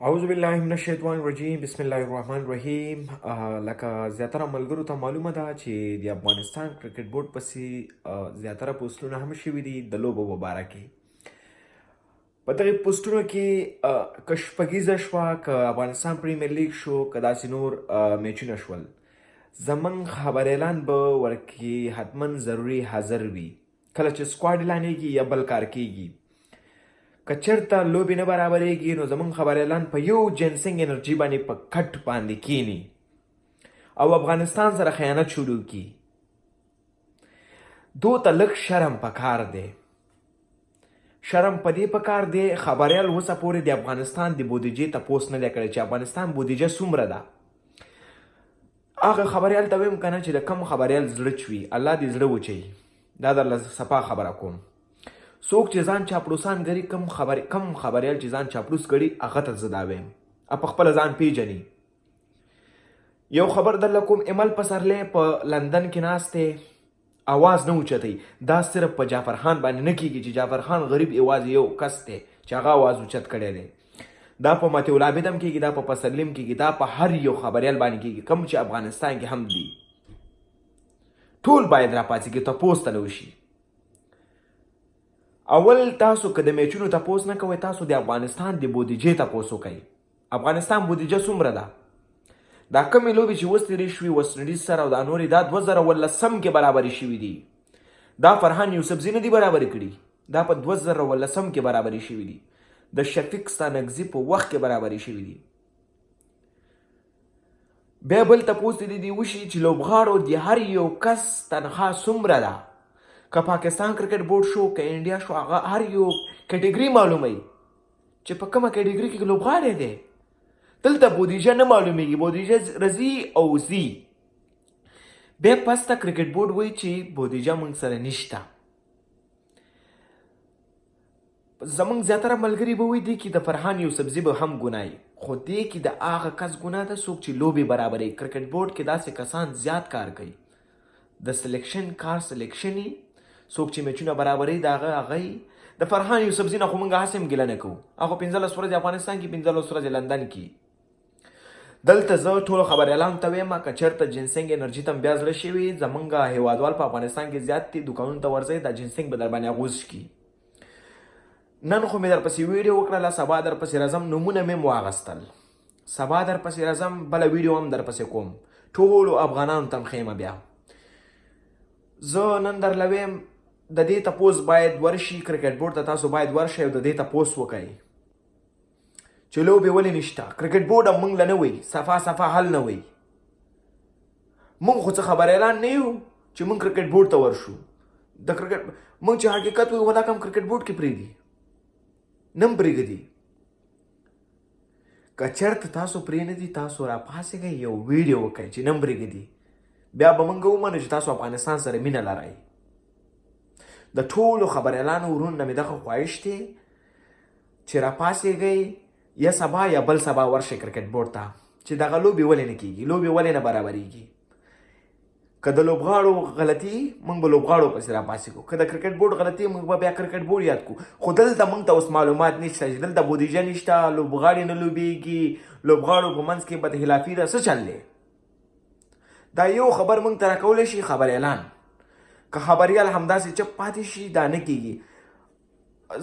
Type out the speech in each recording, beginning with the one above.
اعوذ بالله من الشیطان الرجیم بسم الله الرحمن الرحیم. لکه زیاتره ملګرو ته معلومه ده چې د افغانستان کرکټ بورډ پسې زیاتره پوسټونه هم شوي دي د لوبو په باره کې. په دغې پوسټونو کې که شپږیزه شوه، که افغانستان پریمیر لیګ شو، که داسې نور میچونه شول، زموږ خبریالان به ورکې حتما ضروري حاضر وي کله چې سکواډ اعلانېږي یا بل کار کېږي. که چېرته لوبې نه برابرېږي نو زموږ خبریالان په یو جنسنګ انرژي باندې په کټ باندې کینی او افغانستان سره خیانت شروع کی. دو ته لږ شرم پکار دی. شرم په دې پکار دی خبریال اوسه پورې د افغانستان د بودیجې تپوس نه دی کړی چې افغانستان بودیجه څومره ده. هغه خبریال ته ویم که نه چې د کم خبریال زړه چوي الله دې زړه وچوي. دا درله صفا خبره کوم. څوک چې ځان چاپلوسان ګري، کم خبریال چې ځان چاپلوس ګړي هغه ته زه دا وایم په خپله ځان پیژني. یو خبر درله کوم، ایمل پسرلی په لندن کې ناست دی، اواز نه اوچتوي. دا صرف په جعفر خان باندې نه کیږي چې جعفر خان غریب یوازې یو کس دی چې هغه اواز اوچت کړی دی. دا په متیو العابد هم کیږي، دا په پسرلی هم کیږي، دا په هر یو خبریال باندې کیږي کوم چې افغانستان کې هم دي. ټول باید راپاڅېږي، تپوس ته وشي. اول تاسو که د میچونو تپوس نه کوئ، تاسو د افغانستان د بودیجې تپوس وکئ. افغانستان بودیجه څومره ده؟ دا کمې لوبې چې اوس تېرې شوي ویسټ انډیز سره او دا نورې دا 2018 کې برابرې شوي دي. دا فرحان یوسفزي نه دي برابرې کړي، دا په 2018 کې برابرې شوي دي. د شفیق ستانکزي په وخت کې برابرې شوي دي. بیا بل تپوس دې دې وشي چې لوبغاړو د هر یو کس تنخوا څومره ده. که پاکستان کرکټ بورډ شو، که انډیا شو، هغه هر یو کټګري معلوموي چې په کومه کټګري کې لوبغاړی دی. دلته بودیجه نه معلومیږي، بودیجه رځي او ځي. بیا پسته کرکټ بورډ وایي چې بودیجه موږ سره نشته. زموږ زیاتره ملګري به وایي دې کې د فرحان یوسفزي به هم ګناه وي، خو دې کې د هغه کس ګناه ده څوک چې لوبې برابروي. کرکټ بورډ کې داسې کسان زیات کار کوي، د سلیکشن کار سلیکشن یي، څوک چې میچونه برابري د هغه د فرحان یوسفزي نه خو موږ هسې هم ګیله نه کوو. هغه 15 ورځې افغانستان کې، 15 ورځې لندن کې. دلته زه ټولو خبریالانو ته وایم که چېرته جنسنګ انرژي ته بیا زړه شوي، زموږ هیوادوال په افغانستان کې زیات دي، دوکانونو ته ورځئ دا جنسنګ به در باندې اغوز کړي. نن خو مې درپسې ویډیو وکړله، سبا درپسې راځم، نومونه مې واغستل، سبا درپسې راځم، بله ویډیو هم درپسې کوم، ټولو افغانانو ته ښیم. بیا زه نن درله ویم د دې تپوس باید ورشي، کرکټ بورډ ته تاسو باید ورشئ او د دې تپوس وکئ چې لوبې ولې نشته. کرکټ بورډ هم موږ له نه وایي، صفا حل نه وایي. موږ خو څه خبریالان نه یو چې موږ کرکټ بورډ ته ورشو. د کرکټ موږ چې حقیقت وایو ولا کم کرکټ بورډ کې پرېږدي، نه هم پرېږدي. که چېرته تاسو پرې نه دي، تاسو راپاڅېږئ یو ویډیو وکئ چې نه هم پرېږدي. بیا به موږ ومنو چې تاسو افغانستان سره مینه لرئ. د ټولو خبریالانو ورونو نه مې دغه خواهش دی چې راپاڅېږئ یا سبا یا بل سبا ورشئ کرکټ بورډ ته چې دغه لوبې ولې نه کېږي، لوبې ولې نه برابرېږي. که د لوبغاړو غلطي موږ به لوبغاړو پسې راپاڅېږو، که د کرکټ بورډ غلطي موږ به بیا کرکټ بورډ یاد کړو. خو دلته موږ ته اوس معلومات نشته چې دلته بودیجه نشته، لوبغاړي نه لوبېږي، لوبغاړو په منځ کې بدخلافي ده. څه چل دی؟ دا یو خبر موږ ته راکولی شي خبریالان. که خبریال همداسې چپ پاتې شي دا نه کېږي.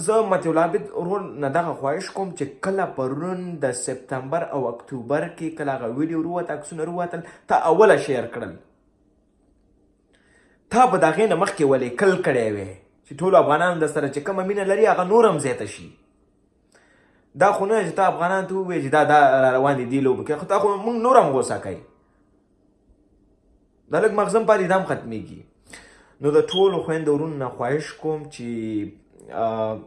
زه متیو العابد ورور نه دغه خواهش کوم چې کله پرون د سپتمبر او اکتوبر کې کله هغه ویډیو وروته، عکسونه وروتل، تا اوله شیر کړل، تا به د هغې نه مخکې ولیکل کړی وی چې ټولو افغانانو در سره چې کومه مینه لري هغه نور هم زیاته شي. دا خو نه چې تا افغانانو ته ووایې چې دا را روان دي دې لوبو کې، خو تا خو موږ نور هم غوسه کوي. دا لږ مغزم پاتې دا هم ختمېږي. نو د ټولو خویندو ورونو نه خواهش کوم چې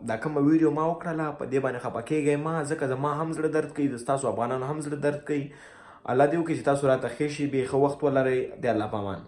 دا کومه ویډیو ما وکړله په دې باندې خفه کېږئ مه، ځکه زما هم زړه درد کوي، د ستاسو افغانانو هم زړه درد کوي. الله دې وکړي چې تاسو راته ښه شي، بې ښه وخت ولرئ. د الله په امان.